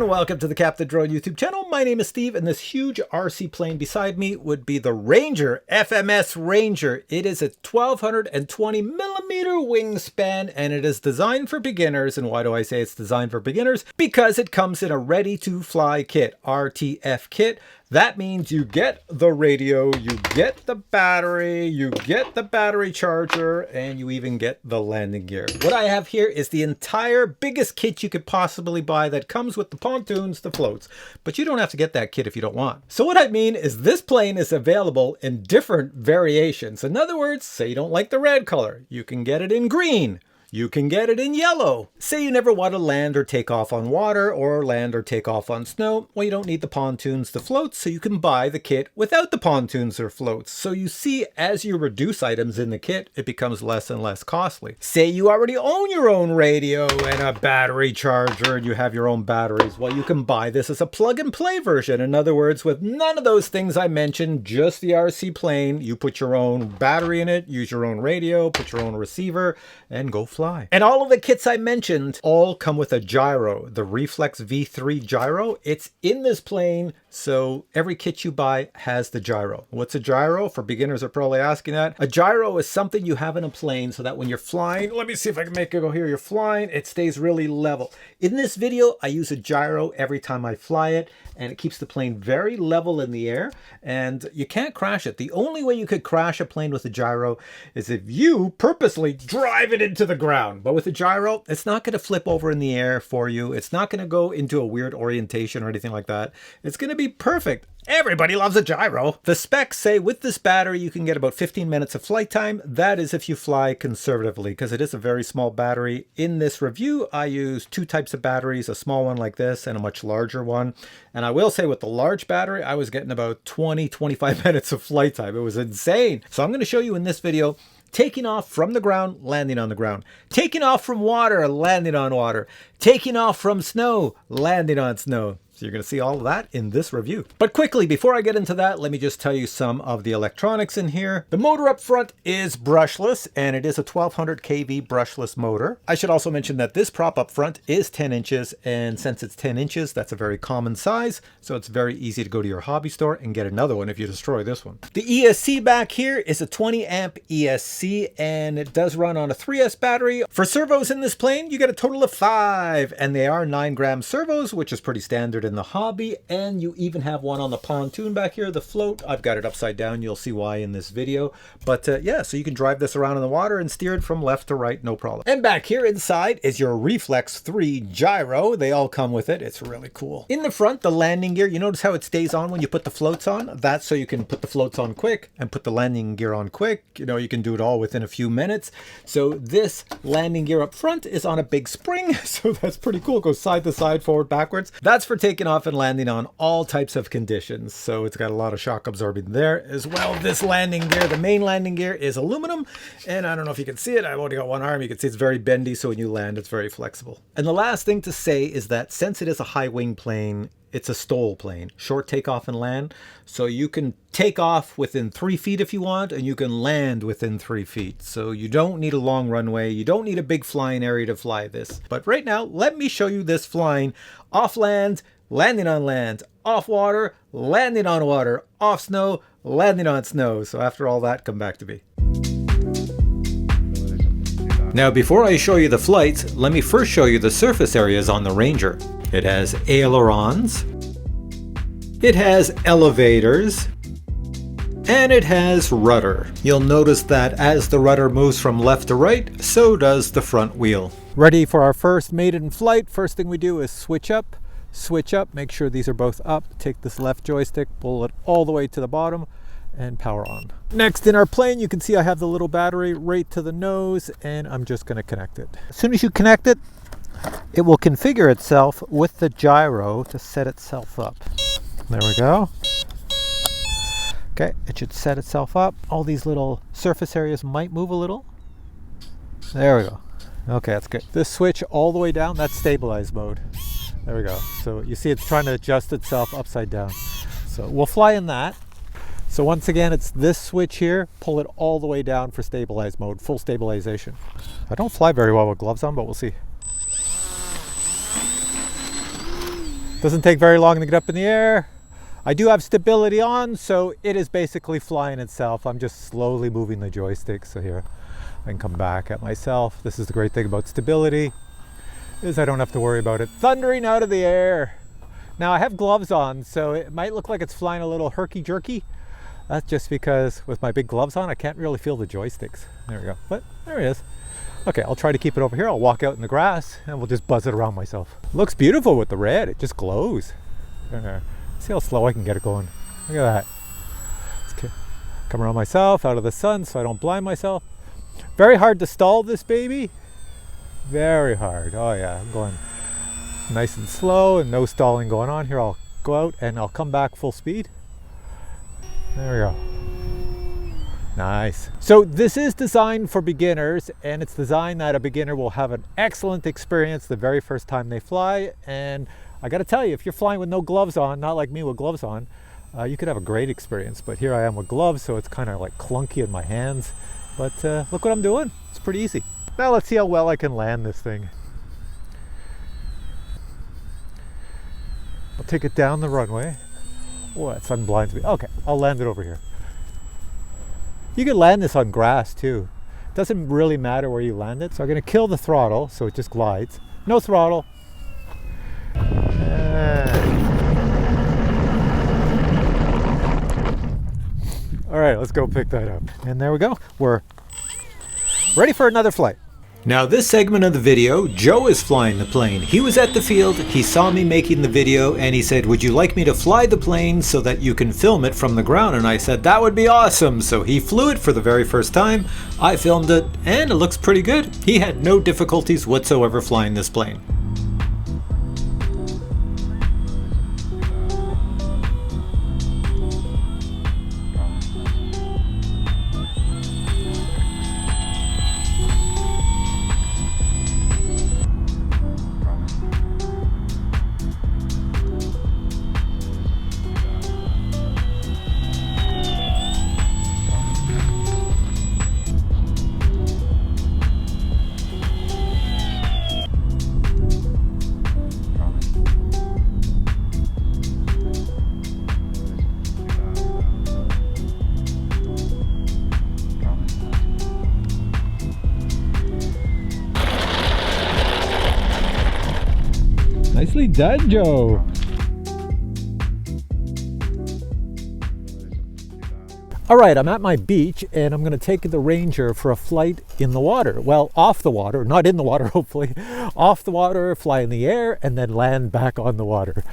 Welcome to the CaptainDrone YouTube channel. My name is Steve, and this huge RC plane beside me would be the Ranger, FMS Ranger. It is a 1220 millimeter wingspan, and it is designed for beginners. And why do I say it's designed for beginners? Because it comes in a ready-to-fly kit, RTF kit. That means you get the radio, you get the battery, you get the battery charger, and you even get the landing gear. What I have here is the entire biggest kit you could possibly buy that comes with the pontoons, the floats. But you don't have to get that kit if you don't want. So what I mean is this plane is available in different variations. In other words, say you don't like the red color, you can get it in green. You can get it in yellow. Say you never want to land or take off on water or land or take off on snow. Well, you don't need the pontoons to float, so you can buy the kit without the pontoons or floats. So you see, as you reduce items in the kit, it becomes less and less costly. Say you already own your own radio and a battery charger and you have your own batteries. Well, you can buy this as a plug and play version. In other words, with none of those things I mentioned, just the RC plane, you put your own battery in it, use your own radio, put your own receiver, and go fly. And all of the kits I mentioned all come with a gyro, the Reflex V3 gyro. It's in this plane, so every kit you buy has the gyro. What's a gyro? For beginners are probably asking that. A gyro is something you have in a plane so that when you're flying, let me see if I can make it go here, you're flying, it stays really level. In this video, I use a gyro every time I fly it, and it keeps the plane very level in the air, and you can't crash it. The only way you could crash a plane with a gyro is if you purposely drive it into the ground. But with a gyro, it's not going to flip over in the air for you. It's not going to go into a weird orientation or anything like that. It's going to be perfect. Everybody loves a gyro. The specs say with this battery, you can get about 15 minutes of flight time. That is if you fly conservatively, because it is a very small battery. In this review, I use two types of batteries, a small one like this and a much larger one. And I will say with the large battery, I was getting about 20-25 minutes of flight time. It was insane. So I'm going to show you in this video taking off from the ground, landing on the ground. Taking off from water, landing on water. Taking off from snow, landing on snow. So you're going to see all of that in this review. But quickly, before I get into that, let me just tell you some of the electronics in here. The motor up front is brushless, and it is a 1200 kV brushless motor. I should also mention that this prop up front is 10 inches, and since it's 10 inches, that's a very common size, so it's very easy to go to your hobby store and get another one if you destroy this one. The ESC back here is a 20 amp ESC, and it does run on a 3S battery. For servos in this plane, you get a total of 5, and they are 9-gram servos, which is pretty standard in the hobby. And you even have one on the pontoon back here, the float. I've got it upside down. You'll see why in this video. But yeah, so you can drive this around in the water and steer it from left to right, no problem. And back here inside is your Reflex 3 gyro. They all come with it. It's really cool. In the front, the landing gear, you notice how it stays on when you put the floats on? That's so you can put the floats on quick and put the landing gear on quick. You know, you can do it all within a few minutes. So this landing gear up front is on a big spring. So that's pretty cool. It goes side to side, forward, backwards. That's for taking off and landing on all types of conditions. So it's got a lot of shock absorbing there as well. This landing gear, the main landing gear, is aluminum. And I don't know if you can see it. I've only got one arm. You can see it's very bendy. So when you land, it's very flexible. And the last thing to say is that since it is a high wing plane, it's a STOL plane, short takeoff and land. So you can take off within 3 feet if you want, and you can land within 3 feet. So you don't need a long runway. You don't need a big flying area to fly this. But right now, let me show you this flying off land, landing on land, off water, landing on water, off snow, landing on snow. So after all that, come back to me. Now, before I show you the flights, let me first show you the surface areas on the Ranger. It has ailerons, it has elevators, and it has rudder. You'll notice that as the rudder moves from left to right, so does the front wheel. Ready for our first maiden flight. First thing we do is switch up, make sure these are both up, take this left joystick, pull it all the way to the bottom, and power on. Next in our plane, you can see I have the little battery right to the nose, and I'm just going to connect it. As soon as you connect it, it will configure itself with the gyro to set itself up. There we go. Okay, it should set itself up. All these little surface areas might move a little. There we go. Okay, that's good. This switch all the way down, that's stabilize mode. There we go. So you see it's trying to adjust itself upside down. So we'll fly in that. So once again, it's this switch here. Pull it all the way down for stabilize mode, full stabilization. I don't fly very well with gloves on, but we'll see. Doesn't take very long to get up in the air. I do have stability on, so it is basically flying itself. I'm just slowly moving the joystick. So here, I can come back at myself. This is the great thing about stability, is I don't have to worry about it thundering out of the air. Now I have gloves on, so it might look like it's flying a little herky-jerky. That's just because with my big gloves on, I can't really feel the joysticks. There we go, but there it is. Okay, I'll try to keep it over here. I'll walk out in the grass and we'll just buzz it around myself. Looks beautiful with the red, it just glows. See how slow I can get it going. Look at that. Let's come around myself, out of the sun so I don't blind myself. Very hard to stall this baby. Very hard. Oh yeah, I'm going nice and slow and no stalling going on here. I'll go out and I'll come back full speed. There we go. Nice. So this is designed for beginners, and it's designed that a beginner will have an excellent experience the very first time they fly. And I got to tell you, if you're flying with no gloves on, not like me with gloves on, you could have a great experience. But here I am with gloves, so it's kind of like clunky in my hands. But look what I'm doing. It's pretty easy. Now let's see how well I can land this thing. I'll take it down the runway. Oh, that sun blinds me. Okay, I'll land it over here. You can land this on grass too. It doesn't really matter where you land it. So I'm going to kill the throttle so it just glides. No throttle. All right, let's go pick that up. And there we go. We're ready for another flight. Now this segment of the video, Joe is flying the plane. He was at the field, he saw me making the video, and he said, would you like me to fly the plane so that you can film it from the ground? And I said, that would be awesome. So he flew it for the very first time. I filmed it, and it looks pretty good. He had no difficulties whatsoever flying this plane. Nicely done, Joe. All right, I'm at my beach and I'm going to take the Ranger for a flight in the water. Well, off the water, not in the water, hopefully. Off the water, fly in the air, and then land back on the water.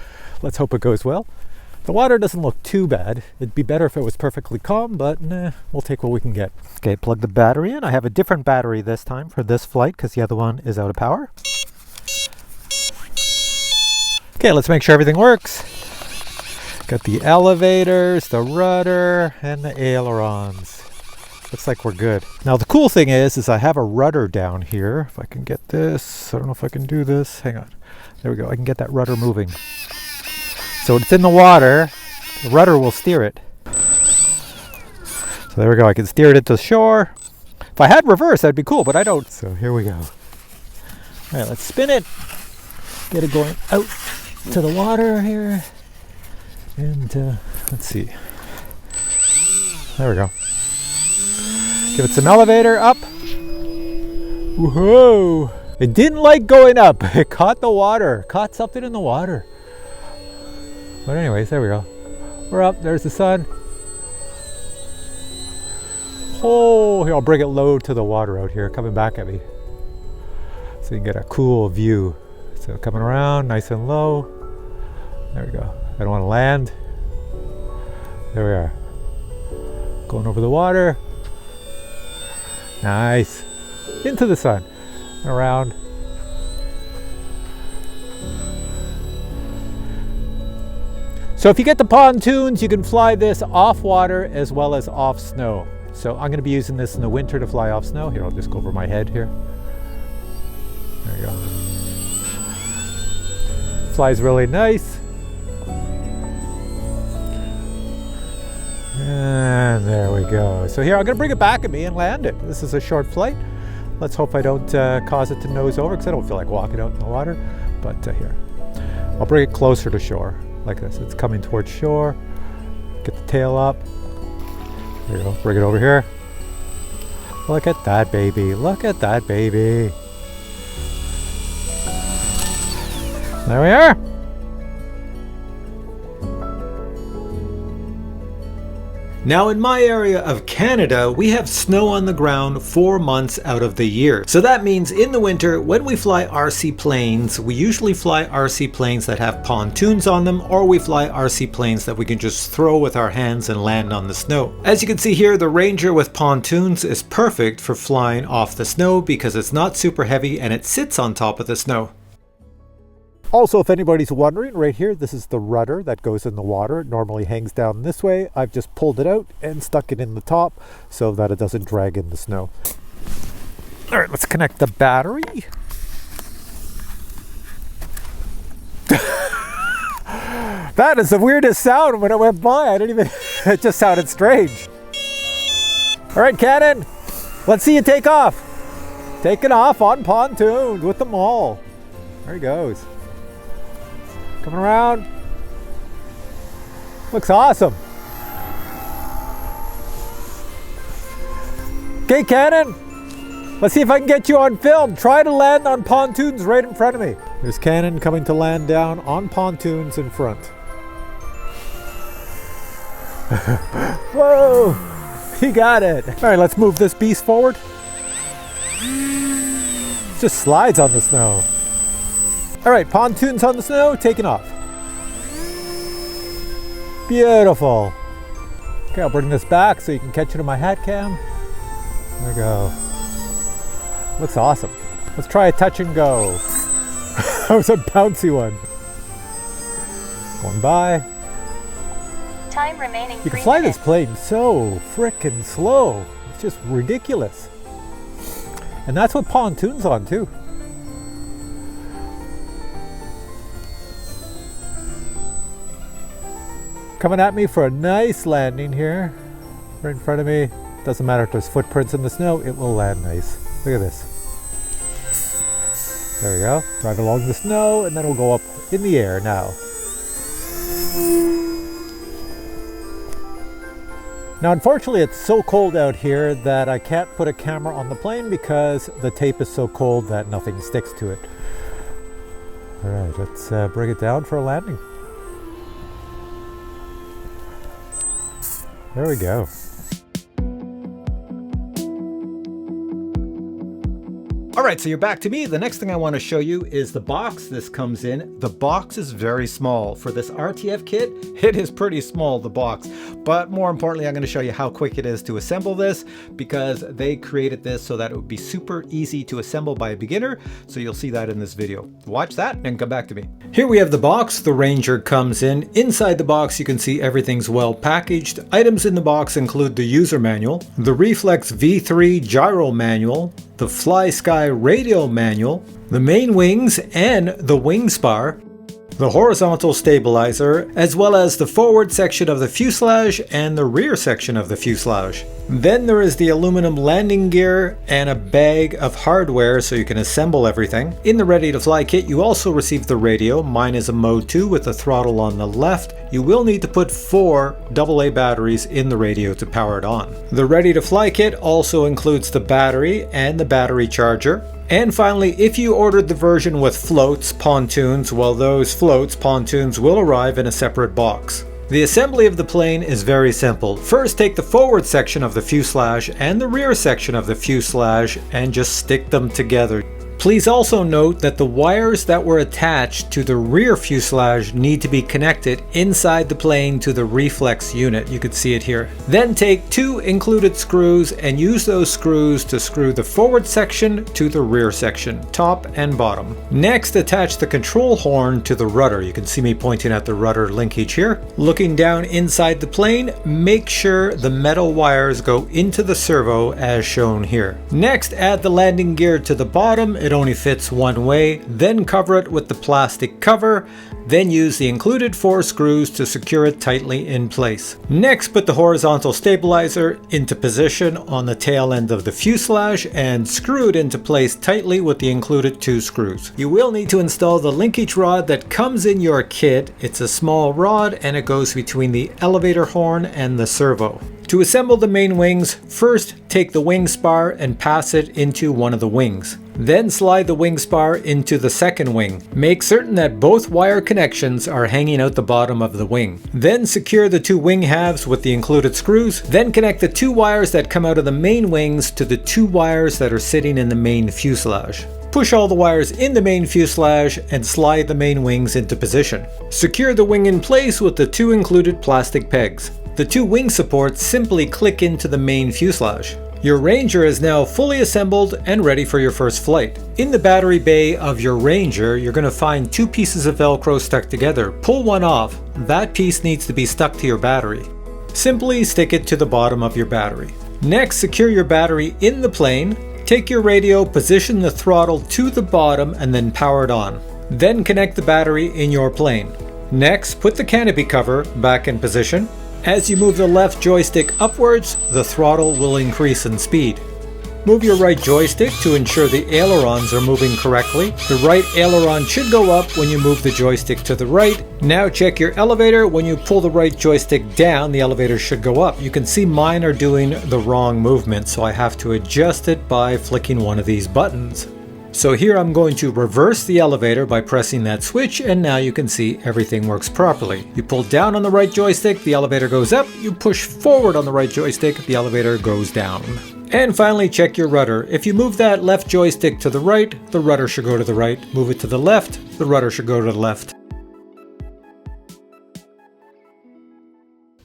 Let's hope it goes well. The water doesn't look too bad. It'd be better if it was perfectly calm, but nah, we'll take what we can get. Okay, plug the battery in. I have a different battery this time for this flight because the other one is out of power. Okay, let's make sure everything works. Got the elevators, the rudder, and the ailerons. Looks like we're good. Now the cool thing is I have a rudder down here. If I can get this, I don't know if I can do this. Hang on. There we go. I can get that rudder moving. So it's in the water. The rudder will steer it. So there we go. I can steer it into shore. If I had reverse, that'd be cool, but I don't. So here we go. All right, let's spin it. Get it going out to the water here. And let's see. There we go. Give it some elevator up. Whoa! It didn't like going up. It caught the water. Caught something in the water. But anyways, there we go. We're up. There's the sun. Oh, here, I'll bring it low to the water out here, coming back at me. So you can get a cool view. So coming around, nice and low. There we go. I don't want to land. There we are. Going over the water. Nice. Into the sun. Around. So if you get the pontoons, you can fly this off water as well as off snow. So I'm going to be using this in the winter to fly off snow. Here, I'll just go over my head here. There you go. Flies really nice. And there we go. So here, I'm going to bring it back at me and land it. This is a short flight. Let's hope I don't cause it to nose over, because I don't feel like walking out in the water. But here, I'll bring it closer to shore, like this. It's coming towards shore. Get the tail up. There you go. Bring it over here. Look at that baby. Look at that baby. There we are. Now in my area of Canada, we have snow on the ground 4 months out of the year. So that means in the winter, when we fly RC planes, we usually fly RC planes that have pontoons on them, or we fly RC planes that we can just throw with our hands and land on the snow. As you can see here, the Ranger with pontoons is perfect for flying off the snow because it's not super heavy and it sits on top of the snow. Also, if anybody's wondering, right here, this is the rudder that goes in the water. It normally hangs down this way. I've just pulled it out and stuck it in the top so that it doesn't drag in the snow. All right, let's connect the battery. That is the weirdest sound when it went by. I didn't even, it just sounded strange. All right, Cannon, let's see you take off. Taking off on pontoons with them all. There he goes. Coming around. Looks awesome. Okay, Cannon. Let's see if I can get you on film. Try to land on pontoons right in front of me. There's Cannon coming to land down on pontoons in front. Whoa! He got it. All right, let's move this beast forward. It just slides on the snow. All right, pontoons on the snow, taking off. Beautiful. Okay, I'll bring this back so you can catch it in my hat cam. There we go. Looks awesome. Let's try a touch and go. That was a bouncy one. Going by. Time remaining. You can fly this plane so frickin' slow. It's just ridiculous. And that's with pontoons on too. Coming at me for a nice landing here. Right in front of me. Doesn't matter if there's footprints in the snow, it will land nice. Look at this. There we go. Drive along the snow and then we'll go up in the air now. Now unfortunately it's so cold out here that I can't put a camera on the plane because the tape is so cold that nothing sticks to it. Alright, let's bring it down for a landing. There we go. All right, so you're back to me. The next thing I want to show you is the box this comes in. The box is very small. For this RTF kit, it is pretty small, the box. But more importantly, I'm going to show you how quick it is to assemble this because they created this so that it would be super easy to assemble by a beginner. So you'll see that in this video. Watch that and come back to me. Here we have the box. The Ranger comes in. Inside the box, you can see everything's well packaged. Items in the box include the user manual, the Reflex V3 gyro manual, the Fly Sky radio manual, the main wings and the wing spar, the horizontal stabilizer, as well as the forward section of the fuselage and the rear section of the fuselage. Then there is the aluminum landing gear and a bag of hardware so you can assemble everything. In the Ready to Fly kit, you also receive the radio. Mine is a Mode 2 with the throttle on the left. You will need to put 4 AA batteries in the radio to power it on. The Ready to Fly kit also includes the battery and the battery charger. And finally, if you ordered the version with floats, pontoons, well, those floats, pontoons will arrive in a separate box. The assembly of the plane is very simple. First, take the forward section of the fuselage and the rear section of the fuselage and just stick them together. Please also note that the wires that were attached to the rear fuselage need to be connected inside the plane to the reflex unit. You can see it here. Then take 2 included screws and use those screws to screw the forward section to the rear section, top and bottom. Next, attach the control horn to the rudder. You can see me pointing at the rudder linkage here. Looking down inside the plane, make sure the metal wires go into the servo as shown here. Next, add the landing gear to the bottom. It only fits one way. Then cover it with the plastic cover. Then use the included 4 screws to secure it tightly in place. Next, put the horizontal stabilizer into position on the tail end of the fuselage and screw it into place tightly with the included 2 screws. You will need to install the linkage rod that comes in your kit. It's a small rod and it goes between the elevator horn and the servo. To assemble the main wings, first take the wing spar and pass it into one of the wings. Then slide the wing spar into the second wing. Make certain that both wire connections are hanging out the bottom of the wing. Then secure the 2 wing halves with the included screws. Then connect the 2 wires that come out of the main wings to the 2 wires that are sitting in the main fuselage. Push all the wires in the main fuselage and slide the main wings into position. Secure the wing in place with the 2 included plastic pegs. The 2 wing supports simply click into the main fuselage. Your Ranger is now fully assembled and ready for your first flight. In the battery bay of your Ranger, you're going to find 2 pieces of Velcro stuck together. Pull one off. That piece needs to be stuck to your battery. Simply stick it to the bottom of your battery. Next, secure your battery in the plane. Take your radio, position the throttle to the bottom and then power it on. Then connect the battery in your plane. Next, put the canopy cover back in position. As you move the left joystick upwards, the throttle will increase in speed. Move your right joystick to ensure the ailerons are moving correctly. The right aileron should go up when you move the joystick to the right. Now check your elevator. When you pull the right joystick down, the elevator should go up. You can see mine are doing the wrong movement, so I have to adjust it by flicking one of these buttons. So here I'm going to reverse the elevator by pressing that switch, and now you can see everything works properly. You pull down on the right joystick, the elevator goes up. You push forward on the right joystick, the elevator goes down. And finally, check your rudder. If you move that left joystick to the right, the rudder should go to the right. Move it to the left, the rudder should go to the left.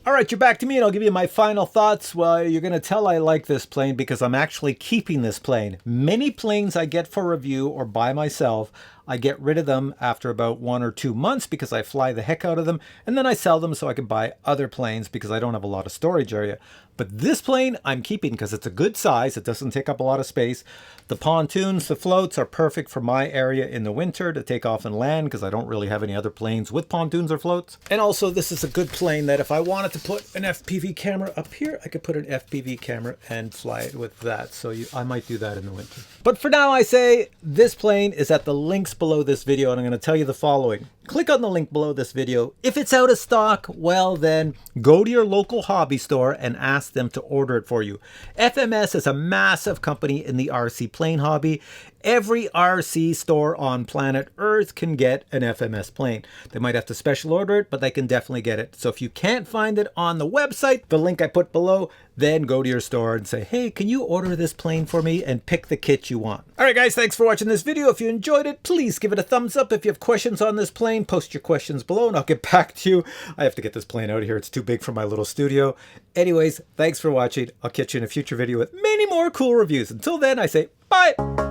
All right, you're back to me and I'll give you my final thoughts. Well, you're going to tell I like this plane because I'm actually keeping this plane. Many planes I get for review or buy myself, I get rid of them after about 1 or 2 months because I fly the heck out of them, and then I sell them so I can buy other planes because I don't have a lot of storage area. But this plane I'm keeping because it's a good size. It doesn't take up a lot of space. The pontoons, the floats are perfect for my area in the winter to take off and land because I don't really have any other planes with pontoons or floats. And also this is a good plane that if I wanted to put an FPV camera up here, I could put an FPV camera and fly it with that. So I might do that in the winter. But for now I say this plane is at the links below this video, and I'm going to tell you the following. Click on the link below this video. If it's out of stock, well then go to your local hobby store and ask them to order it for you. FMS is a massive company in the RC plane hobby. Every RC store on planet Earth can get an FMS plane. They might have to special order it, but they can definitely get it. So if you can't find it on the website, the link I put below, then go to your store and say, hey, can you order this plane for me, and pick the kit you want. All right, guys, thanks for watching this video. If you enjoyed it, please give it a thumbs up. If you have questions on this plane, post your questions below and I'll get back to you. I have to get this plane out of here. It's too big for my little studio. Anyways, thanks for watching. I'll catch you in a future video with many more cool reviews. Until then, I say bye.